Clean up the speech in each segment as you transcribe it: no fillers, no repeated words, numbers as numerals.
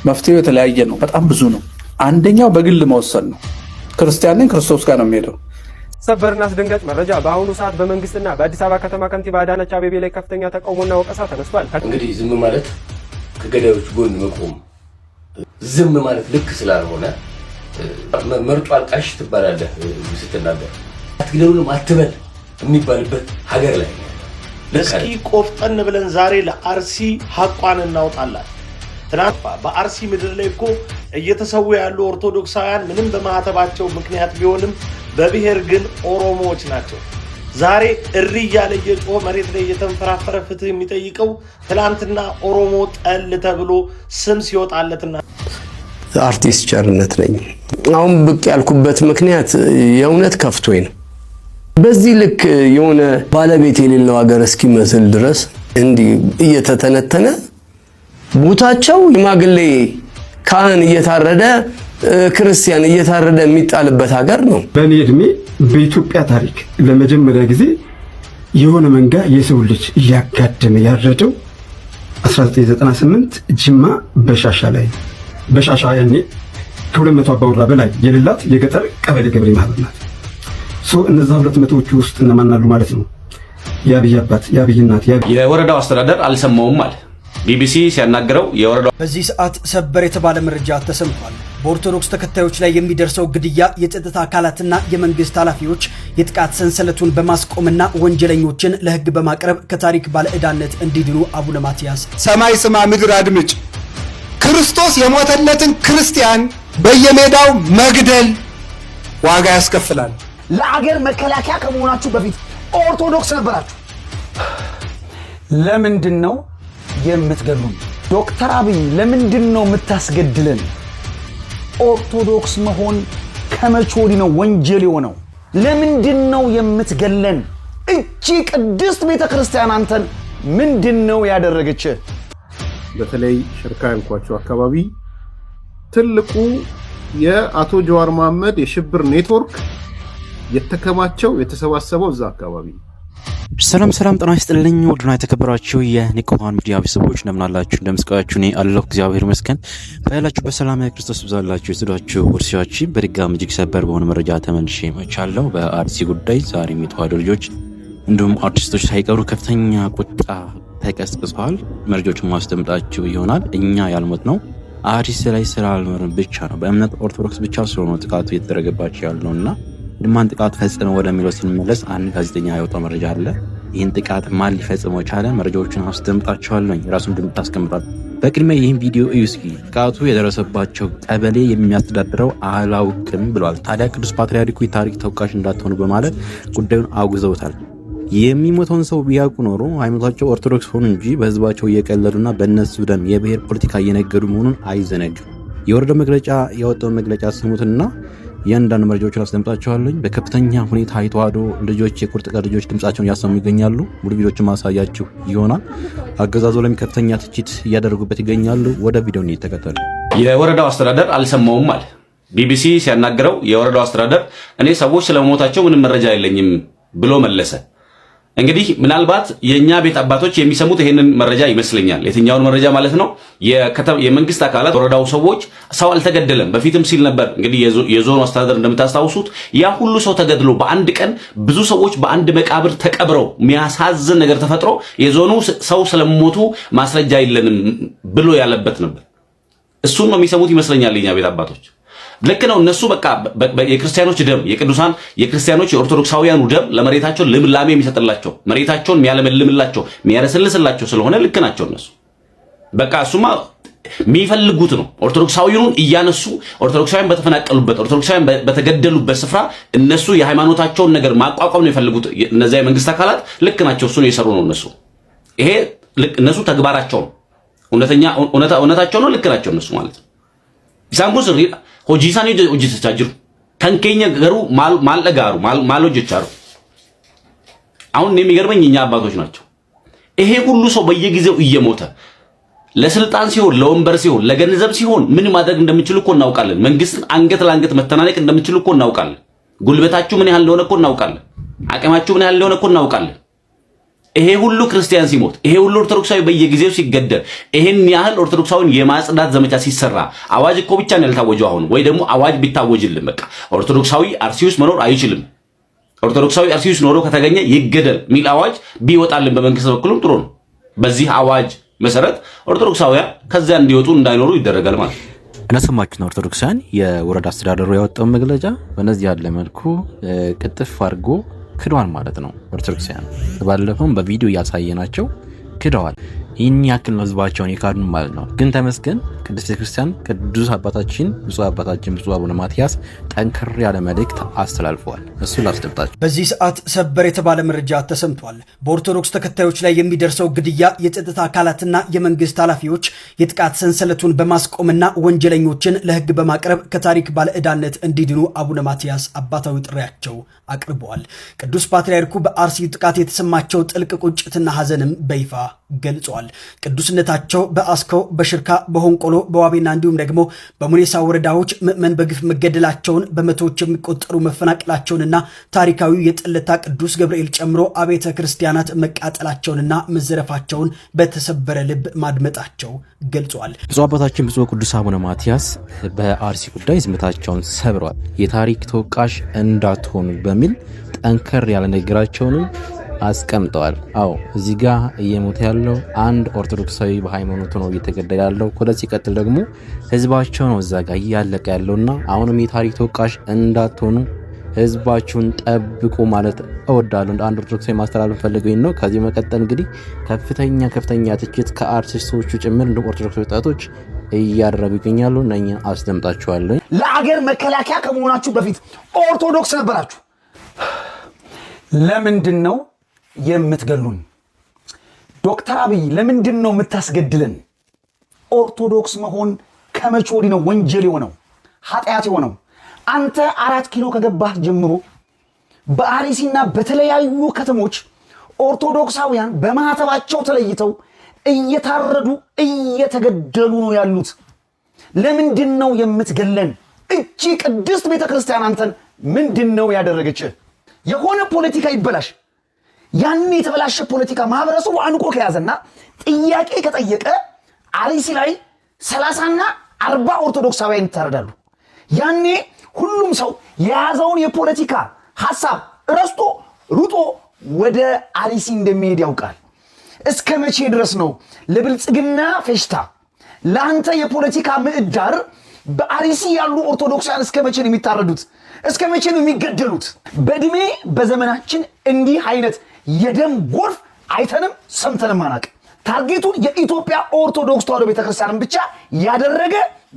መፍትሄው የተለያየ ነው፣ በጣም ብዙ ነው። አንደኛው በግል መወሰን ነው። ክርስቲያን ነኝ ክርስቶስ ጋር ነው የሚሄደው። ሰበርና አስደንጋጭ መረጃ በአሁኑ ሰዓት በመንግስትና በአዲስ አበባ ከተማ ከንቲባ አዳነች አቤቤ ላይ ከፍተኛ ተቃውሞና ወቀሳ ተነስቷል። እንግዲህ ዝም ማለት ከገዳዮች ጎን መቆም፣ ዝም ማለት ልክ ስላልሆነ መርጦ አልቃሽ ትባላለህ ስትናገር፣ አትግደሉንም አትበል የሚባልበት ሀገር ላይ እስኪ ቆፍጠን ብለን ዛሬ ለአርሲ ሐቋን እናውጣላት። ትናንት በአርሲ ምድር ላይ እኮ እየተሰዉ ያሉ ኦርቶዶክሳውያን ምንም በማህተባቸው ምክንያት ቢሆንም በብሔር ግን ኦሮሞዎች ናቸው። ዛሬ እሪ እያለ እየጮኸ መሬት ላይ እየተንፈራፈረ ፍትህ የሚጠይቀው ትላንትና ኦሮሞ ጠል ተብሎ ስም ሲወጣለትና አርቲስት ቸርነት ነኝ። አሁን ብቅ ያልኩበት ምክንያት የእውነት ከፍቶኝ ነው። በዚህ ልክ የሆነ ባለቤት የሌለው ሀገር እስኪመስል ድረስ እንዲህ እየተተነተነ ቦታቸው ሽማግሌ ካህን እየታረደ ክርስቲያን እየታረደ የሚጣልበት ሀገር ነው። በእኔ እድሜ በኢትዮጵያ ታሪክ ለመጀመሪያ ጊዜ የሆነ መንጋ የሰው ልጅ እያጋደመ ያረደው 1998 ጅማ በሻሻ ላይ በሻሻ ያኔ ከ200 አባወራ በላይ የሌላት የገጠር ቀበሌ ገበሬ ማህበር ናት። እነዛ 200ዎቹ ውስጥ እነማን አሉ ማለት ነው? የአብይ አባት፣ የአብይ እናት፣ የወረዳው አስተዳደር አልሰማውም ማለት ቢቢሲ ሲያናገረው የወረዳው በዚህ ሰዓት ሰበር የተባለ መረጃ ተሰምቷል። በኦርቶዶክስ ተከታዮች ላይ የሚደርሰው ግድያ የጸጥታ አካላትና የመንግስት ኃላፊዎች የጥቃት ሰንሰለቱን በማስቆምና ወንጀለኞችን ለህግ በማቅረብ ከታሪክ ባለዕዳነት እንዲድኑ አቡነ ማትያስ ሰማይ ስማ ምድር አድምጭ፣ ክርስቶስ የሞተለትን ክርስቲያን በየሜዳው መግደል ዋጋ ያስከፍላል። ለአገር መከላከያ ከመሆናችሁ በፊት ኦርቶዶክስ ነበራችሁ። ለምንድን ነው የምትገሉን? ዶክተር አብይ ለምንድን ነው የምታስገድለን? ኦርቶዶክስ መሆን ከመቼ ወዲህ ነው ወንጀል የሆነው? ለምንድን ነው የምትገለን? እቺ ቅድስት ቤተክርስቲያን አንተን ምንድን ነው ያደረገች? በተለይ ሽርካ ያልኳቸው አካባቢ ትልቁ የአቶ ጀዋር መሐመድ የሽብር ኔትወርክ የተከማቸው የተሰባሰበው እዛ አካባቢ። ሰላም ጤና ይስጥልኝ። ወድና የተከበራችሁ የኒኮሃን ሚዲያ ቤተሰቦች እንደምን አላችሁ? እንደምስቃያችሁ እኔ አለሁ እግዚአብሔር ይመስገን። ባላችሁ በሰላም ክርስቶስ ይብዛላችሁ። የስዷችሁ ወርሲያቺ በድጋሚ እጅግ ሰበር በሆነ መረጃ ተመልሼ መጥቻለሁ። በአርሲ ጉዳይ ዛሬ የተዋሕዶ ልጆች እንዲሁም አርቲስቶች ሳይቀሩ ከፍተኛ ቁጣ ተቀስቅሷል። መረጃዎችን ማስደምጣችሁ ይሆናል። እኛ ያልሞት ነው አርሲ ላይ ስላልኖርን ብቻ ነው፣ በእምነት ኦርቶዶክስ ብቻ ስለሆነ ጥቃቱ እየተደረገባቸው ያለውና ማን ጥቃት ፈጽመው ወደሚለው ሲመለስ አንድ ጋዜጠኛ ያወጣው መረጃ አለ። ይህን ጥቃት ማን ሊፈጽመው ቻለ? መረጃዎችን አስደምጣችኋለሁ። ራሱን እንደምታስቀምጣል። በቅድሚያ ይህን ቪዲዮ እዩ እስኪ። ጥቃቱ የደረሰባቸው ቀበሌ የሚያስተዳድረው አላውቅም ብሏል። ታዲያ ቅዱስ ፓትርያርኩ የታሪክ ተወቃሽ እንዳትሆኑ በማለት ጉዳዩን አውግዘውታል። የሚሞተውን ሰው ቢያውቁ ኖሮ ሃይማኖታቸው ኦርቶዶክስ ሆኑ እንጂ በህዝባቸው እየቀለዱና በእነሱ ደም የብሔር ፖለቲካ እየነገዱ መሆኑን አይዘነግም። የወረደው መግለጫ ያወጣው መግለጫ ስሙትና የአንዳንድ መረጃዎችን አስደምጣችኋለሁ። በከፍተኛ ሁኔታ የተዋሕዶ ልጆች የቁርጥ ቀን ልጆች ድምጻቸውን ያሰሙ ይገኛሉ። ሙሉ ቪዲዮዎችን ማሳያችሁ ይሆናል። አገዛዙ ላይ ከፍተኛ ትችት እያደረጉበት ይገኛሉ። ወደ ቪዲዮ እንተከተሉ። የወረዳው አስተዳደር አልሰማውም ማለት ቢቢሲ ሲያናገረው የወረዳው አስተዳደር እኔ ሰዎች ስለመሞታቸው ምንም መረጃ የለኝም ብሎ መለሰ። እንግዲህ ምናልባት የኛ ቤት አባቶች የሚሰሙት ይሄንን መረጃ ይመስለኛል። የትኛውን መረጃ ማለት ነው? የመንግስት አካላት ወረዳው ሰዎች ሰው አልተገደለም በፊትም ሲል ነበር። እንግዲህ የዞኑ አስተዳደር እንደምታስታውሱት ያ ሁሉ ሰው ተገድሎ በአንድ ቀን ብዙ ሰዎች በአንድ መቃብር ተቀብረው የሚያሳዝን ነገር ተፈጥሮ የዞኑ ሰው ስለሞቱ ማስረጃ የለንም ብሎ ያለበት ነበር። እሱን ነው የሚሰሙት ይመስለኛል የኛ ቤት አባቶች። ልክ ነው። እነሱ በቃ የክርስቲያኖች ደም የቅዱሳን የክርስቲያኖች የኦርቶዶክሳውያኑ ደም ለመሬታቸው ልምላሜ የሚሰጥላቸው መሬታቸውን የሚያለመልምላቸው የሚያረስልስላቸው ስለሆነ ልክ ናቸው እነሱ። በቃ እሱማ የሚፈልጉት ነው። ኦርቶዶክሳውያኑን እያነሱ ኦርቶዶክሳውያን በተፈናቀሉበት ኦርቶዶክሳውያን በተገደሉበት ስፍራ እነሱ የሃይማኖታቸውን ነገር ማቋቋም ነው የፈልጉት። እነዚያ የመንግስት አካላት ልክ ናቸው። እሱን የሰሩ ነው እነሱ። ይሄ ልክ እነሱ ተግባራቸው ነው። እውነታቸው ነው። ልክ ናቸው እነሱ ማለት ነው። ኢሳንጉስ ሆጂሳኒ ሆጂሰቻጅሩ ከንከኛ ገሩ ማልለጋሩ ማሎጆቻሩ አሁን የሚገርመኝ እኛ አባቶች ናቸው። ይሄ ሁሉ ሰው በየጊዜው እየሞተ ለስልጣን ሲሆን ለወንበር ሲሆን ለገንዘብ ሲሆን ምን ማድረግ እንደምችሉ እኮ እናውቃለን። መንግስትን አንገት ለአንገት መተናነቅ እንደምችሉ እኮ እናውቃለን። ጉልበታችሁ ምን ያህል እንደሆነ እኮ እናውቃለን። አቅማችሁ ምን ያህል እንደሆነ እኮ እናውቃለን። ይሄ ሁሉ ክርስቲያን ሲሞት፣ ይሄ ሁሉ ኦርቶዶክሳዊ በየጊዜው ሲገደል፣ ይሄን ያህል ኦርቶዶክሳዊን የማጽዳት ዘመቻ ሲሰራ አዋጅ እኮ ብቻ ነው ያልታወጀው አሁን። ወይ ደግሞ አዋጅ ቢታወጅልን በቃ ኦርቶዶክሳዊ አርሲ ውስጥ መኖር አይችልም፣ ኦርቶዶክሳዊ አርሲ ውስጥ ኖሮ ከተገኘ ይገደል ሚል አዋጅ ቢወጣልን በመንግስት በኩልም ጥሩ ነው። በዚህ አዋጅ መሰረት ኦርቶዶክሳውያን ከዚያ እንዲወጡ እንዳይኖሩ ይደረጋል ማለት ነው። እንደሰማችሁ ነው ኦርቶዶክሳውያን የወረዳ አስተዳደሩ ያወጣው መግለጫ በእነዚህ ያለ መልኩ ቅጥፍ አድርጎ ክደዋል ማለት ነው። ኦርቶዶክሳውያን ባለፈውም በቪዲዮ ያሳየናቸው ክደዋል። ይህን ያክል ነው ህዝባቸውን የካዱን ማለት ነው። ግን ተመስገን ቅድስት ቤተክርስቲያን ቅዱስ አባታችን ብፁዕ አቡነ ማትያስ ጠንከር ያለ መልእክት አስተላልፈዋል። እሱ ላስደምጣችሁ። በዚህ ሰዓት ሰበር የተባለ መረጃ ተሰምቷል። በኦርቶዶክስ ተከታዮች ላይ የሚደርሰው ግድያ የጸጥታ አካላትና የመንግስት ኃላፊዎች የጥቃት ሰንሰለቱን በማስቆምና ወንጀለኞችን ለህግ በማቅረብ ከታሪክ ባለዕዳነት እንዲድኑ አቡነ ማትያስ አባታዊ ጥሪያቸው አቅርበዋል። ቅዱስ ፓትርያርኩ በአርሲ ጥቃት የተሰማቸው ጥልቅ ቁጭትና ሐዘንም በይፋ ገልጸዋል። ቅዱስነታቸው በአስኮ፣ በሽርካ፣ በሆንቆሎ፣ በዋቤና እንዲሁም ደግሞ በሙኔሳ ወረዳዎች ምዕመን በግፍ መገደላቸውን፣ በመቶዎች የሚቆጠሩ መፈናቀላቸውንና ታሪካዊው የጠለታ ቅዱስ ገብርኤል ጨምሮ አብያተ ክርስቲያናት መቃጠላቸውንና መዘረፋቸውን በተሰበረ ልብ ማድመጣቸው ገልጸዋል። ብፁዕ አባታችን ብፁዕ ቅዱስ አቡነ ማትያስ በአርሲ ጉዳይ ዝምታቸውን ሰብረዋል። የታሪክ ተወቃሽ እንዳትሆኑ በሚል ጠንከር ያለ ንግግራቸውንም አስቀምጠዋል። አዎ እዚህ ጋር እየሞተ ያለው አንድ ኦርቶዶክሳዊ በሃይማኖቱ ነው እየተገደለ ያለው። ከዚህ ሲቀጥል ደግሞ ህዝባቸው ነው እዛ ጋር እያለቀ ያለውና አሁንም የታሪክ ተወቃሽ እንዳትሆኑ ህዝባችሁን ጠብቁ ማለት እወዳለሁ። እንደ አንድ ኦርቶዶክሳዊ ማስተላለፍ ፈልገኝ ነው። ከዚህ መቀጠል እንግዲህ ከፍተኛ ትችት ከአርቲስቶቹ ጭምር እንደ ኦርቶዶክስ ወጣቶች እያደረጉ ይገኛሉ። እነኝን አስደምጣችኋለሁ። ለአገር መከላከያ ከመሆናችሁ በፊት ኦርቶዶክስ ነበራችሁ። ለምንድን ነው የምትገሉን? ዶክተር አብይ ለምንድን ነው የምታስገድልን? ኦርቶዶክስ መሆን ከመቼ ወዲህ ነው ወንጀል የሆነው ኃጢአት የሆነው? አንተ 4 ኪሎ ከገባህ ጀምሮ በአርሲና በተለያዩ ከተሞች ኦርቶዶክሳውያን በማህተባቸው ተለይተው እየታረዱ እየተገደሉ ነው ያሉት። ለምንድን ነው የምትገለን? እቺ ቅድስት ቤተክርስቲያን አንተን ምንድን ነው ያደረገች? የሆነ ፖለቲካ ይበላሽ፣ ያን የተበላሸ ፖለቲካ ማህበረሰቡ አንቆ ከያዘና ጥያቄ ከጠየቀ አርሲ ላይ 30ና 40 ኦርቶዶክሳውያን ይታረዳሉ። ያኔ ሁሉም ሰው የያዘውን የፖለቲካ ሐሳብ ረስቶ ሩጦ ወደ አርሲ እንደሚሄድ ያውቃል። እስከ መቼ ድረስ ነው ለብልጽግና ፌሽታ ለአንተ የፖለቲካ ምዕዳር በአርሲ ያሉ ኦርቶዶክሳውያን እስከ መቼ ነው የሚታረዱት? እስከ መቼ ነው የሚገደሉት? በእድሜ በዘመናችን እንዲህ አይነት የደም ጎርፍ አይተንም ሰምተንም አናቅ። ታርጌቱን የኢትዮጵያ ኦርቶዶክስ ተዋሕዶ ቤተክርስቲያንን ብቻ ያደረገ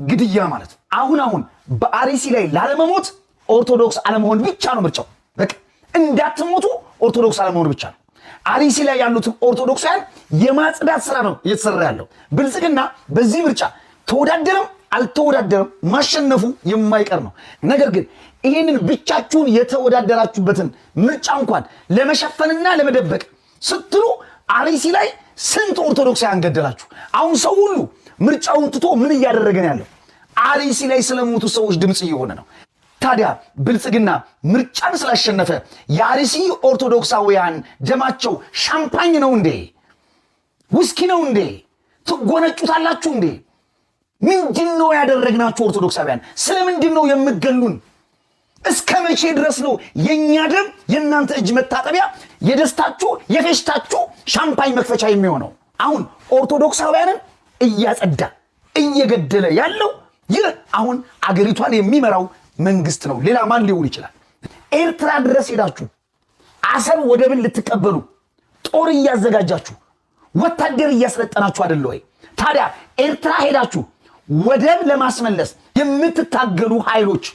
ግድያ ማለት አሁን በአርሲ ላይ ላለመሞት ኦርቶዶክስ አለመሆን ብቻ ነው ምርጫው። በቃ እንዳትሞቱ ኦርቶዶክስ አለመሆን ብቻ ነው። አርሲ ላይ ያሉትን ኦርቶዶክሳውያን የማጽዳት ስራ ነው እየተሰራ ያለው። ብልጽግና በዚህ ምርጫ ተወዳደረም አልተወዳደረም ማሸነፉ የማይቀር ነው። ነገር ግን ይህንን ብቻችሁን የተወዳደራችሁበትን ምርጫ እንኳን ለመሸፈንና ለመደበቅ ስትሉ አርሲ ላይ ስንት ኦርቶዶክሳውያን ገደላችሁ? አሁን ሰው ሁሉ ምርጫውን ትቶ ምን እያደረገ ነው ያለው? አርሲ ላይ ስለሞቱ ሰዎች ድምጽ እየሆነ ነው። ታዲያ ብልጽግና ምርጫን ስላሸነፈ የአርሲ ኦርቶዶክሳውያን ደማቸው ሻምፓኝ ነው እንዴ? ውስኪ ነው እንዴ? ትጎነጩታላችሁ እንዴ? ምንድነው ያደረግናችሁ ኦርቶዶክሳውያን? ስለምንድን ነው የምትገሉን? እስከ መቼ ድረስ ነው የኛ ደም የእናንተ እጅ መታጠቢያ የደስታችሁ የፌሽታችሁ ሻምፓኝ መክፈቻ የሚሆነው? አሁን ኦርቶዶክሳውያንን እያጸዳ እየገደለ ያለው ይህ አሁን አገሪቷን የሚመራው መንግስት ነው። ሌላ ማን ሊሆን ይችላል? ኤርትራ ድረስ ሄዳችሁ አሰብ ወደብን ልትቀበሉ ጦር እያዘጋጃችሁ ወታደር እያስለጠናችሁ አይደል ወይ? ታዲያ ኤርትራ ሄዳችሁ ወደብ ለማስመለስ የምትታገሉ ኃይሎች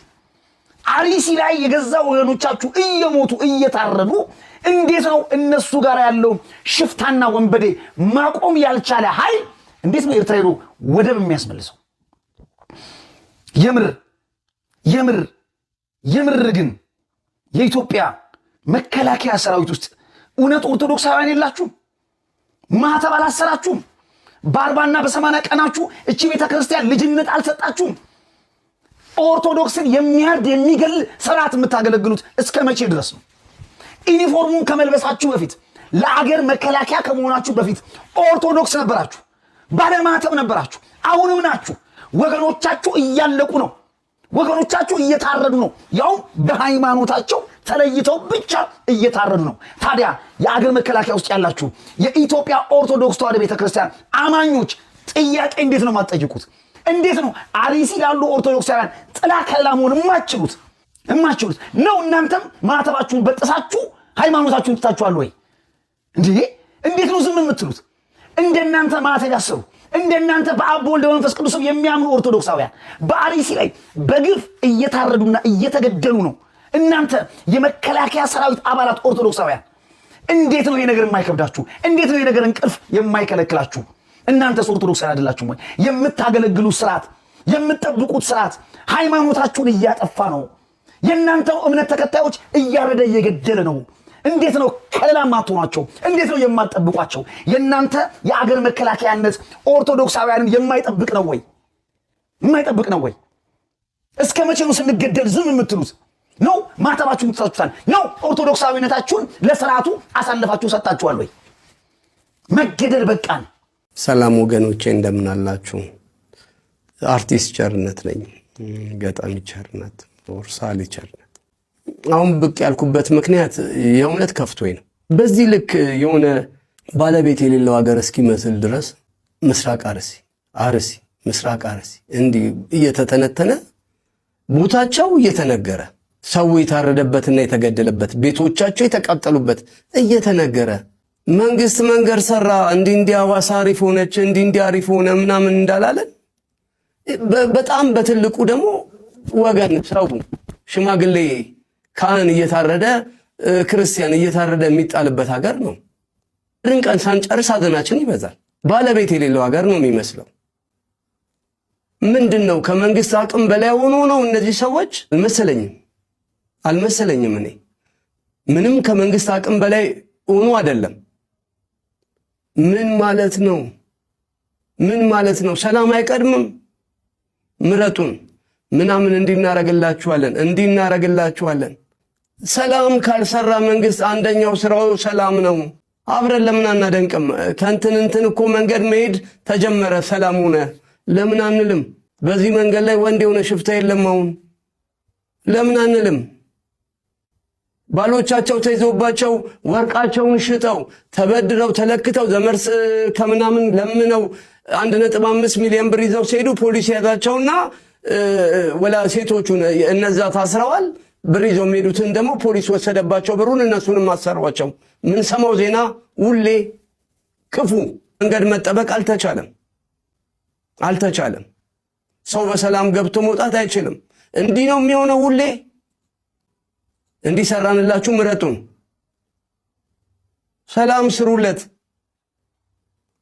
አርሲ ላይ የገዛ ወገኖቻችሁ እየሞቱ እየታረዱ እንዴት ነው እነሱ ጋር ያለው ሽፍታና ወንበዴ ማቆም ያልቻለ ኃይል እንዴት ነው ኤርትራ ሄዶ ወደብ የሚያስመልሰው? የምር ግን የኢትዮጵያ መከላከያ ሰራዊት ውስጥ እውነት ኦርቶዶክሳውያን የላችሁም? ማህተብ አላሰራችሁም? በ40ና በ80 ቀናችሁ እቺ ቤተክርስቲያን ልጅነት አልሰጣችሁም? ኦርቶዶክስን የሚያርድ የሚገል ስርዓት የምታገለግሉት እስከ መቼ ድረስ ነው? ዩኒፎርሙን ከመልበሳችሁ በፊት ለአገር መከላከያ ከመሆናችሁ በፊት ኦርቶዶክስ ነበራችሁ፣ ባለማተብ ነበራችሁ፣ አሁንም ናችሁ። ወገኖቻችሁ እያለቁ ነው። ወገኖቻችሁ እየታረዱ ነው። ያው በሃይማኖታቸው ተለይተው ብቻ እየታረዱ ነው። ታዲያ የአገር መከላከያ ውስጥ ያላችሁ የኢትዮጵያ ኦርቶዶክስ ተዋሕዶ ቤተክርስቲያን አማኞች ጥያቄ እንዴት ነው የማትጠይቁት? እንዴት ነው አርሲ ላሉ ኦርቶዶክሳውያን ጥላ ከለላ መሆን የማትችሉት ነው? እናንተም ማተባችሁን በጥሳችሁ ሃይማኖታችሁን ትታችኋል ወይ? እንዴት ነው ዝም የምትሉት? እንደናንተ ማተብ ያሰሩ እንደናንተ በአብ ወልድ በመንፈስ ቅዱስ የሚያምኑ ኦርቶዶክሳውያን በአርሲ ላይ በግፍ እየታረዱና እየተገደሉ ነው። እናንተ የመከላከያ ሰራዊት አባላት ኦርቶዶክሳውያን እንዴት ነው ይሄ ነገር የማይከብዳችሁ? እንዴት ነው ይሄ ነገር እንቅልፍ የማይከለክላችሁ? እናንተስ ኦርቶዶክሳውያን አይደላችሁም ወይ? የምታገለግሉት ስርዓት፣ የምትጠብቁት ስርዓት ሃይማኖታችሁን እያጠፋ ነው። የእናንተው እምነት ተከታዮች እያረደ እየገደለ ነው። እንዴት ነው ከለላ ማትሆናቸው? እንዴት ነው የማትጠብቋቸው? የእናንተ የአገር መከላከያነት ኦርቶዶክሳውያንን የማይጠብቅ ነው ወይ? የማይጠብቅ ነው ወይ? እስከ መቼ ነው ስንገደል ዝም የምትሉት? ነው ማተባችሁን ትሰጡታል? ነው ኦርቶዶክሳዊነታችሁን ለስርዓቱ አሳልፋችሁ ሰጣችኋል ወይ? መገደል በቃን። ሰላም ወገኖቼ እንደምን አላችሁ? አርቲስት ቸርነት ነኝ። ገጣሚ ቸርነት ወርሳሊ ቸርነት። አሁን ብቅ ያልኩበት ምክንያት የእውነት ከፍቶኝ ነው። በዚህ ልክ የሆነ ባለቤት የሌለው ሀገር እስኪመስል ድረስ ምስራቅ አርሲ ምስራቅ አርሲ እንዲህ እየተተነተነ ቦታቸው እየተነገረ ሰው የታረደበትና የተገደለበት ቤቶቻቸው የተቃጠሉበት እየተነገረ መንግስት መንገድ ሰራ እንዲህ ሐዋሳ አሪፍ ሆነች እንዲህ አሪፍ ሆነ ምናምን እንዳላለን በጣም በትልቁ ደግሞ ወገን ሰው ሽማግሌ ካህን እየታረደ ክርስቲያን እየታረደ የሚጣልበት ሀገር ነው። ድንቀን ሳንጨርስ ሀዘናችን ይበዛል። ባለቤት የሌለው ሀገር ነው የሚመስለው። ምንድነው ከመንግስት አቅም በላይ ሆኖ ነው እነዚህ ሰዎች? አልመሰለኝም። እኔ ምንም ከመንግስት አቅም በላይ ሆኖ አይደለም። ምን ማለት ነው? ሰላም አይቀድምም? ምረጡን ምናምን እንዲናረግላችኋለን። ሰላም ካልሰራ መንግስት አንደኛው ስራው ሰላም ነው። አብረን ለምን አናደንቅም? ከእንትን እኮ መንገድ መሄድ ተጀመረ፣ ሰላም ሆነ። ለምን አንልም? በዚህ መንገድ ላይ ወንድ የሆነ ሽፍታ የለም አሁን ለምን አንልም? ባሎቻቸው ተይዘውባቸው ወርቃቸውን ሽጠው ተበድረው ተለክተው ዘመርስ ከምናምን ለምነው 1.5 ሚሊዮን ብር ይዘው ሲሄዱ ፖሊስ ያዛቸውና ወላ ሴቶቹን እነዛ ታስረዋል። ብር ይዘው የሚሄዱትን ደግሞ ፖሊስ ወሰደባቸው ብሩን፣ እነሱንም አሰሯቸው። ምን ሰማው ዜና ሁሌ ክፉ። መንገድ መጠበቅ አልተቻለም። ሰው በሰላም ገብቶ መውጣት አይችልም። እንዲህ ነው የሚሆነው ሁሌ። እንዲሰራንላችሁ ምረጡን፣ ሰላም ስሩለት፣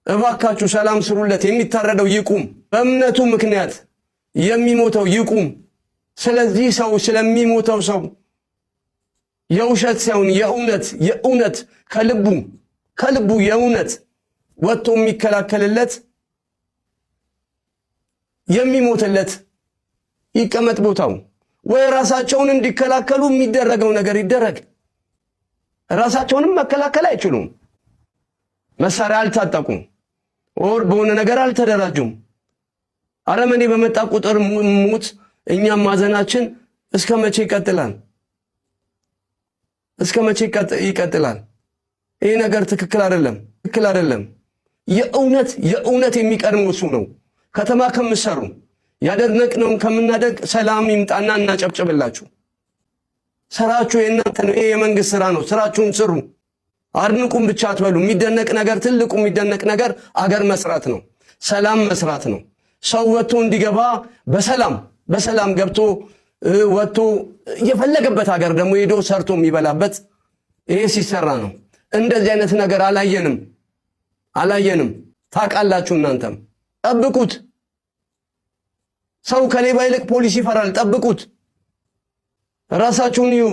እባካችሁ ሰላም ስሩለት። የሚታረደው ይቁም፣ በእምነቱ ምክንያት የሚሞተው ይቁም። ስለዚህ ሰው ስለሚሞተው ሰው የውሸት ሳይሆን የእውነት ከልቡ የእውነት ወጥቶ የሚከላከልለት የሚሞትለት ይቀመጥ ቦታው። ወይ ራሳቸውን እንዲከላከሉ የሚደረገው ነገር ይደረግ። ራሳቸውንም መከላከል አይችሉም። መሳሪያ አልታጠቁም፣ ወር በሆነ ነገር አልተደራጁም። አረመኔ በመጣ ቁጥር ሙት እኛም ማዘናችን እስከ መቼ ይቀጥላል? ይሄ ነገር ትክክል አይደለም። የእውነት የሚቀድመው እሱ ነው። ከተማ ከምሰሩ ያደነቅነውን ከምናደግ ሰላም ይምጣና እናጨብጭብላችሁ። ስራችሁ የእናንተ ነው። ይሄ የመንግስት ስራ ነው። ስራችሁን ስሩ። አድንቁም ብቻ አትበሉ። የሚደነቅ ነገር ትልቁ የሚደነቅ ነገር አገር መስራት ነው። ሰላም መስራት ነው። ሰው ወጥቶ እንዲገባ በሰላም ገብቶ ወጥቶ የፈለገበት ሀገር ደግሞ ሄዶ ሰርቶ የሚበላበት ይሄ ሲሰራ ነው። እንደዚህ አይነት ነገር አላየንም። ታውቃላችሁ። እናንተም ጠብቁት። ሰው ከሌባ ይልቅ ፖሊስ ይፈራል። ጠብቁት። ራሳችሁን ይዩ።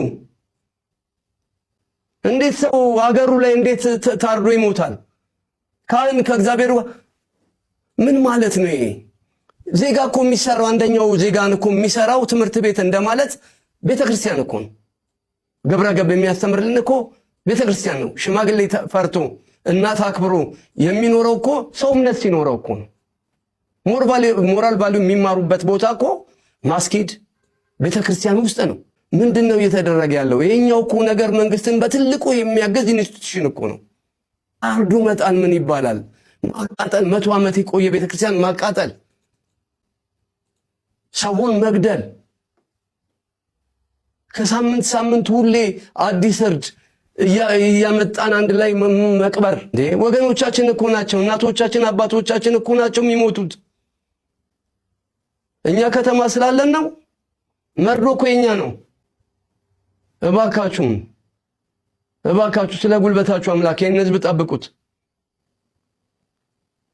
እንዴት ሰው ሀገሩ ላይ እንዴት ታርዶ ይሞታል? ካህን ከእግዚአብሔር ምን ማለት ነው ይሄ? ዜጋ እኮ የሚሰራው አንደኛው ዜጋን እኮ የሚሰራው ትምህርት ቤት እንደማለት ቤተክርስቲያን እኮ ነው። ግብረ ገብ የሚያስተምርልን እኮ ቤተክርስቲያን ነው። ሽማግሌ ፈርቶ እናት አክብሮ የሚኖረው እኮ ሰው እምነት ሲኖረው እኮ ነው። ሞራል ቫልዩ የሚማሩበት ቦታ እኮ ማስኬድ ቤተክርስቲያን ውስጥ ነው። ምንድነው እየተደረገ ያለው? ይሄኛው እኮ ነገር መንግስትን በትልቁ የሚያገዝ ኢንስቲትዩሽን እኮ ነው። አርዱ መጣል ምን ይባላል? ማቃጠል፣ 100 ዓመት የቆየ ቤተክርስቲያን ማቃጠል፣ ሰውን መግደል፣ ከሳምንት ሳምንት ሁሌ አዲስ እርድ እያመጣን አንድ ላይ መቅበር። ወገኖቻችን እኮ ናቸው፣ እናቶቻችን አባቶቻችን እኮ ናቸው የሚሞቱት። እኛ ከተማ ስላለን ነው። መርዶ እኮ የኛ ነው። እባካችሁ ስለ ጉልበታችሁ አምላክ ይህን ህዝብ ጠብቁት።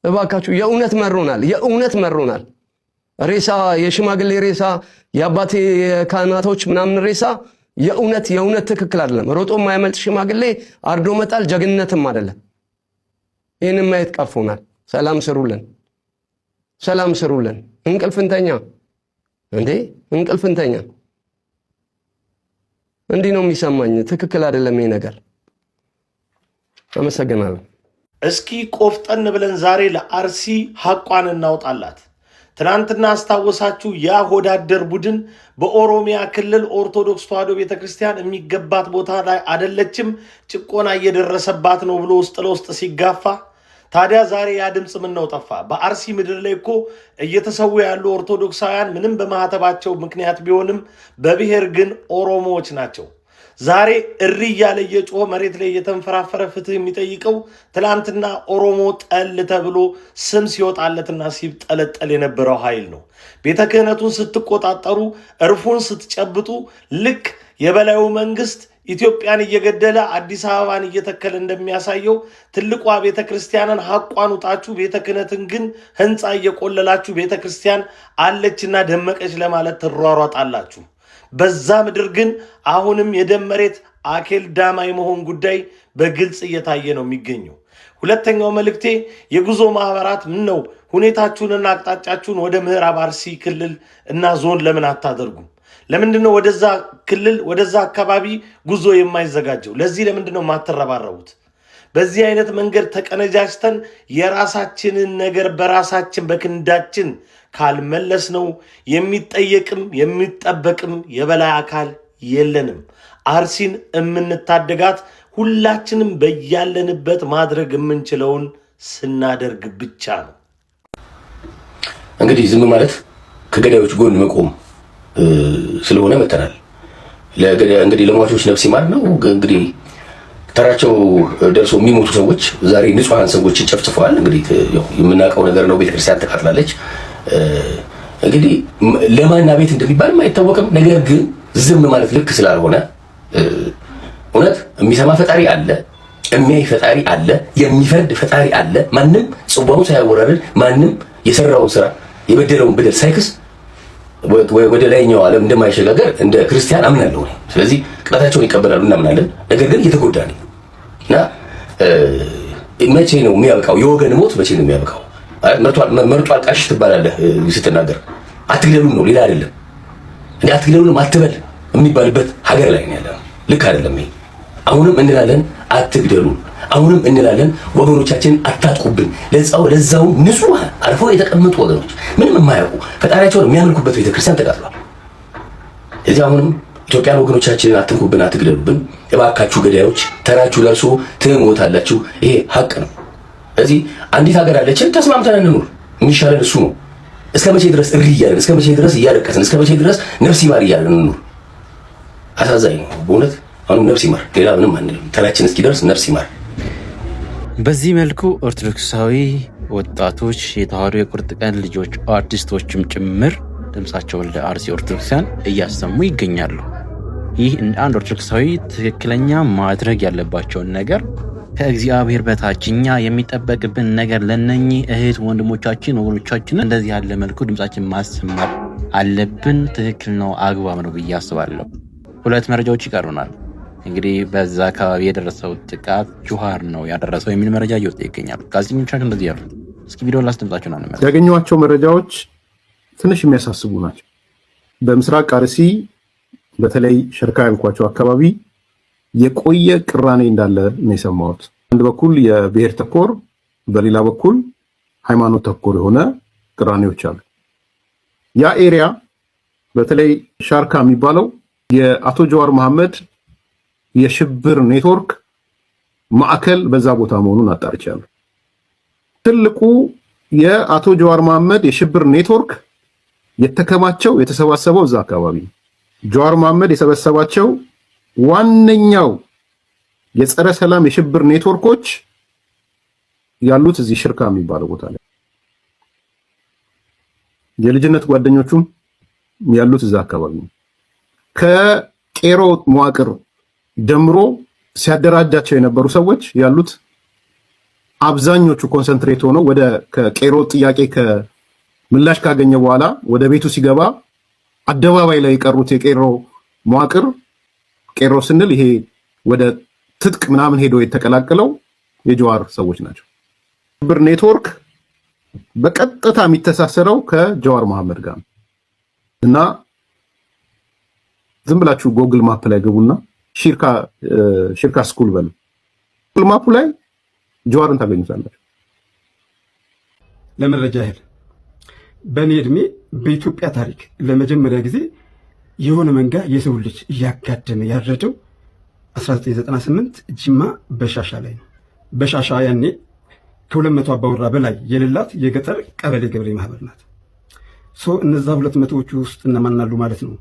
እባካችሁ የእውነት መሮናል። ሬሳ፣ የሽማግሌ ሬሳ፣ የአባቴ ካህናቶች ምናምን ሬሳ የእውነት ትክክል አይደለም። ሮጦ የማያመልጥ ሽማግሌ አርዶ መጣል ጀግንነትም አይደለም። ይህን ማየት ቀፎናል። ሰላም ስሩልን። እንቅልፍንተኛ እንዲህ ነው የሚሰማኝ። ትክክል አይደለም ይሄ ነገር። አመሰግናለሁ። እስኪ ቆፍጠን ብለን ዛሬ ለአርሲ ሐቋን እናውጣላት። ትናንትና አስታወሳችሁ? ያ ሆዳደር ቡድን በኦሮሚያ ክልል ኦርቶዶክስ ተዋሕዶ ቤተክርስቲያን የሚገባት ቦታ ላይ አይደለችም፣ ጭቆና እየደረሰባት ነው ብሎ ውስጥ ለውስጥ ሲጋፋ፣ ታዲያ ዛሬ ያ ድምፅ ምን ነው ጠፋ? በአርሲ ምድር ላይ እኮ እየተሰዉ ያሉ ኦርቶዶክሳውያን ምንም በማህተባቸው ምክንያት ቢሆንም በብሔር ግን ኦሮሞዎች ናቸው። ዛሬ እሪ እያለ እየጮኸ መሬት ላይ እየተንፈራፈረ ፍትህ የሚጠይቀው ትላንትና ኦሮሞ ጠል ተብሎ ስም ሲወጣለትና ሲጠለጠል የነበረው ኃይል ነው። ቤተ ክህነቱን ስትቆጣጠሩ፣ እርፉን ስትጨብጡ፣ ልክ የበላዩ መንግስት ኢትዮጵያን እየገደለ አዲስ አበባን እየተከለ እንደሚያሳየው ትልቋ ቤተ ክርስቲያንን ሐቋን ውጣችሁ፣ ቤተ ክህነትን ግን ህንፃ እየቆለላችሁ ቤተ ክርስቲያን አለችና ደመቀች ለማለት ትሯሯጣላችሁ። በዛ ምድር ግን አሁንም የደም መሬት አኬል ዳማ የመሆን ጉዳይ በግልጽ እየታየ ነው የሚገኘው። ሁለተኛው መልእክቴ የጉዞ ማህበራት ምን ነው ሁኔታችሁንና አቅጣጫችሁን ወደ ምዕራብ አርሲ ክልል እና ዞን ለምን አታደርጉም? ለምንድነው ወደዛ ክልል ወደዛ አካባቢ ጉዞ የማይዘጋጀው? ለዚህ ለምንድነው ማተረባረቡት? በዚህ አይነት መንገድ ተቀነጃጅተን የራሳችንን ነገር በራሳችን በክንዳችን ካልመለስ ነው የሚጠየቅም የሚጠበቅም የበላይ አካል የለንም። አርሲን የምንታደጋት ሁላችንም በያለንበት ማድረግ የምንችለውን ስናደርግ ብቻ ነው። እንግዲህ ዝም ማለት ከገዳዮች ጎን መቆም ስለሆነ መተናል። እንግዲህ ለሟቾች ነፍስ ይማር ነው። እንግዲህ ተራቸው ደርሶ የሚሞቱ ሰዎች ዛሬ ንጹሃን ሰዎች ጨፍጭፈዋል። እንግዲህ የምናውቀው ነገር ነው። ቤተክርስቲያን ተቃጥላለች። እንግዲህ ለማና ቤት እንደሚባል አይታወቅም። ነገር ግን ዝም ማለት ልክ ስላልሆነ እውነት የሚሰማ ፈጣሪ አለ፣ የሚያይ ፈጣሪ አለ፣ የሚፈርድ ፈጣሪ አለ። ማንም ጽዋውን ሳያወራርድ፣ ማንም የሰራውን ስራ የበደለውን በደል ሳይክስ ወደ ላይኛው ዓለም እንደማይሸጋገር እንደ ክርስቲያን አምናለሁ። ስለዚህ ቅጣታቸውን ይቀበላሉ እናምናለን። ነገር ግን እየተጎዳ ነው እና መቼ ነው የሚያበቃው? የወገን ሞት መቼ ነው የሚያበቃው? መርጦ አልቃሽ ትባላለህ ስትናገር። አትግደሉን ነው ሌላ አይደለም። እንዴ አትግደሉን አትበል የሚባልበት ሀገር ላይ ነው ያለው። ልክ አይደለም ይሄ። አሁንም እንላለን አትግደሉን፣ አሁንም እንላለን ወገኖቻችንን አታጥቁብን። ለዛው ንጹህ አርፈው የተቀመጡ ወገኖች ምንም የማያውቁ ፈጣሪያቸውን የሚያመልኩበት ቤተክርስቲያን ተቃጥሏል። እዚህ አሁንም ኢትዮጵያን ወገኖቻችንን አትንኩብን፣ አትግደሉብን እባካችሁ ገዳዮች፣ ተራችሁ ደርሶ ትሞታላችሁ። ይሄ ሀቅ ነው። እዚህ አንዲት ሀገር አለችን፣ ተስማምተን እንኑር። የሚሻለን እሱ ነው። እስከ መቼ ድረስ እሪ እያለን፣ እስከ መቼ ድረስ እያለቀስን፣ እስከ መቼ ድረስ ነፍስ ይማር እያለን እንኑር? አሳዛኝ ነው በእውነት። አሁንም ነፍስ ይማር፣ ሌላ ምንም አንልም። ተራችን እስኪደርስ ነፍስ ይማር። በዚህ መልኩ ኦርቶዶክሳዊ ወጣቶች፣ የተዋሕዶ የቁርጥ ቀን ልጆች፣ አርቲስቶችም ጭምር ድምፃቸውን ለአርሲ ኦርቶዶክሳውያን እያሰሙ ይገኛሉ። ይህ እንደ አንድ ኦርቶዶክሳዊ ትክክለኛ ማድረግ ያለባቸውን ነገር ከእግዚአብሔር በታች እኛ የሚጠበቅብን ነገር ለነኚህ እህት ወንድሞቻችን ወገኖቻችን እንደዚህ ያለ መልኩ ድምፃችን ማሰማት አለብን። ትክክል ነው፣ አግባብ ነው ብዬ አስባለሁ። ሁለት መረጃዎች ይቀሩናል። እንግዲህ በዛ አካባቢ የደረሰው ጥቃት ጁሃር ነው ያደረሰው የሚል መረጃ እየወጣ ይገኛል። ጋዜጠኞቻችን እንደዚህ ያሉት። እስኪ ቪዲዮ ላስደምጣችሁ ነው። ያገኘኋቸው መረጃዎች ትንሽ የሚያሳስቡ ናቸው። በምስራቅ አርሲ በተለይ ሸርካ ያልኳቸው አካባቢ የቆየ ቅራኔ እንዳለ ነው የሰማሁት። አንድ በኩል የብሔር ተኮር፣ በሌላ በኩል ሃይማኖት ተኮር የሆነ ቅራኔዎች አሉ። ያ ኤሪያ በተለይ ሻርካ የሚባለው የአቶ ጀዋር መሐመድ የሽብር ኔትወርክ ማዕከል በዛ ቦታ መሆኑን አጣርቻለሁ። ትልቁ የአቶ ጀዋር መሐመድ የሽብር ኔትወርክ የተከማቸው የተሰባሰበው እዛ አካባቢ ነው። ጀዋር መሐመድ የሰበሰባቸው ዋነኛው የጸረ ሰላም የሽብር ኔትወርኮች ያሉት እዚህ ሽርካ የሚባለው ቦታ ላይ፣ የልጅነት ጓደኞቹም ያሉት እዛ አካባቢ ነው። ከቄሮ መዋቅር ጀምሮ ሲያደራጃቸው የነበሩ ሰዎች ያሉት አብዛኞቹ ኮንሰንትሬት ሆነው ወደ ከቄሮ ጥያቄ ከምላሽ ካገኘ በኋላ ወደ ቤቱ ሲገባ አደባባይ ላይ የቀሩት የቄሮ መዋቅር፣ ቄሮ ስንል ይሄ ወደ ትጥቅ ምናምን ሄዶ የተቀላቀለው የጀዋር ሰዎች ናቸው። ሽብር ኔትወርክ በቀጥታ የሚተሳሰረው ከጀዋር መሐመድ ጋር እና ዝም ብላችሁ ጎግል ማፕ ላይ ገቡና ሽርካ ስኩል በሉ። ጎግል ማፑ ላይ ጀዋርን ታገኙታላችሁ። ለመረጃ ያህል በእኔ እድሜ በኢትዮጵያ ታሪክ ለመጀመሪያ ጊዜ የሆነ መንጋ የሰው ልጅ እያጋደመ ያረደው 1998 ጅማ በሻሻ ላይ ነው። በሻሻ ያኔ ከ200 አባወራ በላይ የሌላት የገጠር ቀበሌ ገበሬ ማህበር ናት። እነዛ 200ዎቹ ውስጥ እነማን አሉ ማለት ነው?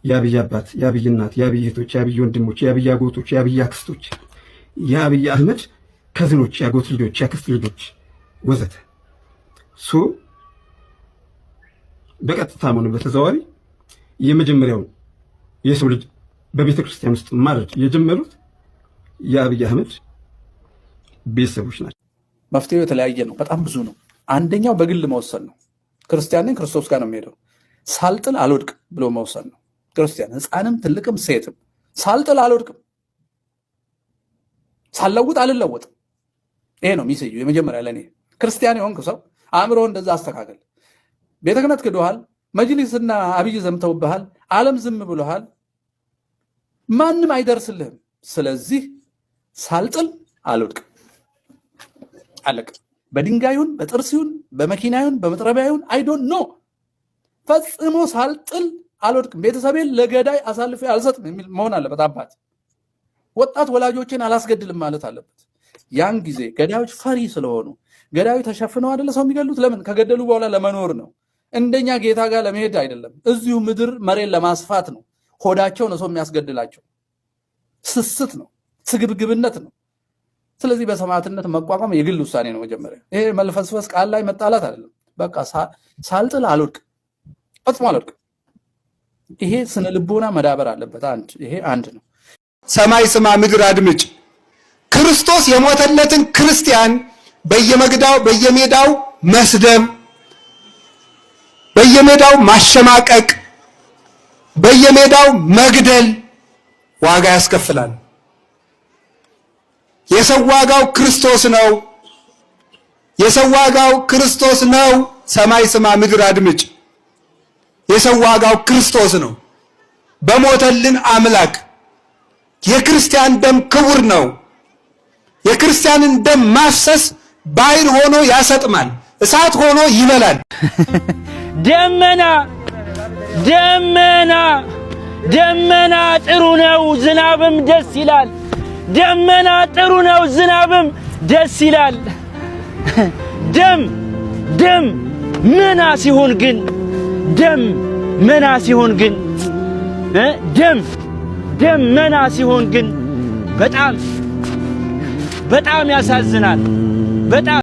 የአብይ አባት፣ የአብይ እናት፣ የአብይ እህቶች፣ የአብይ ወንድሞች፣ የአብይ አጎቶች፣ የአብይ አክስቶች፣ የአብይ አህመድ ከዝኖች፣ የአጎት ልጆች፣ የአክስት ልጆች ወዘተ። በቀጥታ ሆነ በተዘዋዋሪ የመጀመሪያውን የሰው ልጅ በቤተ ክርስቲያን ውስጥ ማረድ የጀመሩት የአብይ አህመድ ቤተሰቦች ናቸው። መፍትሄው የተለያየ ነው፣ በጣም ብዙ ነው። አንደኛው በግል መወሰን ነው። ክርስቲያን ነኝ ክርስቶስ ጋር ነው የሚሄደው፣ ሳልጥል አልወድቅም ብሎ መወሰን ነው። ክርስቲያን ሕፃንም ትልቅም ሴትም ሳልጥል አልወድቅም፣ ሳልለውጥ አልለወጥም። ይሄ ነው ሚስዩ የመጀመሪያ ለኔ። ክርስቲያን የሆንክ ሰው አእምሮ እንደዛ አስተካከል። ቤተ ክህነት ክዶሃል፣ መጅሊስና አብይ ዘምተውብሃል፣ ዓለም ዝም ብሎሃል፣ ማንም አይደርስልህም። ስለዚህ ሳልጥል አልወድቅም፣ አለቅ። በድንጋዩን በጥርሲውን በመኪናዩን በመጥረቢያዩን አይ ዶንት ኖ ፈጽሞ ሳልጥል አልወድቅም። ቤተሰቤን ለገዳይ አሳልፌ አልሰጥም የሚል መሆን አለበት። አባት ወጣት ወላጆችን አላስገድልም ማለት አለበት። ያን ጊዜ ገዳዮች ፈሪ ስለሆኑ ገዳዩ ተሸፍነው አይደለ ሰው የሚገሉት። ለምን? ከገደሉ በኋላ ለመኖር ነው። እንደኛ ጌታ ጋር ለመሄድ አይደለም። እዚሁ ምድር መሬት ለማስፋት ነው። ሆዳቸው ነው ሰው የሚያስገድላቸው። ስስት ነው፣ ስግብግብነት ነው። ስለዚህ በሰማዕትነት መቋቋም የግል ውሳኔ ነው። መጀመሪያ ይሄ መልፈስፈስ ቃል ላይ መጣላት አይደለም። በቃ ሳልጥል አልወድቅም፣ ፈጽሞ አልወድቅም። ይሄ ስነ ልቦና መዳበር አለበት። ይሄ አንድ ነው። ሰማይ ስማ ምድር አድምጭ። ክርስቶስ የሞተለትን ክርስቲያን በየሜዳው መስደብ፣ በየሜዳው ማሸማቀቅ፣ በየሜዳው መግደል ዋጋ ያስከፍላል። የሰው ዋጋው ክርስቶስ ነው። የሰው ዋጋው ክርስቶስ ነው። ሰማይ ስማ ምድር አድምጭ። የሰው ዋጋው ክርስቶስ ነው። በሞተልን አምላክ የክርስቲያን ደም ክቡር ነው። የክርስቲያንን ደም ማፍሰስ ባሕር ሆኖ ያሰጥማል፣ እሳት ሆኖ ይበላል። ደመና ደመና ደመና ጥሩ ነው፣ ዝናብም ደስ ይላል። ደመና ጥሩ ነው፣ ዝናብም ደስ ይላል። ደም መና ሲሆን ግን መና ሲሆን ግን ደም መና ሲሆን ግን በጣም ያሳዝናል። በጣም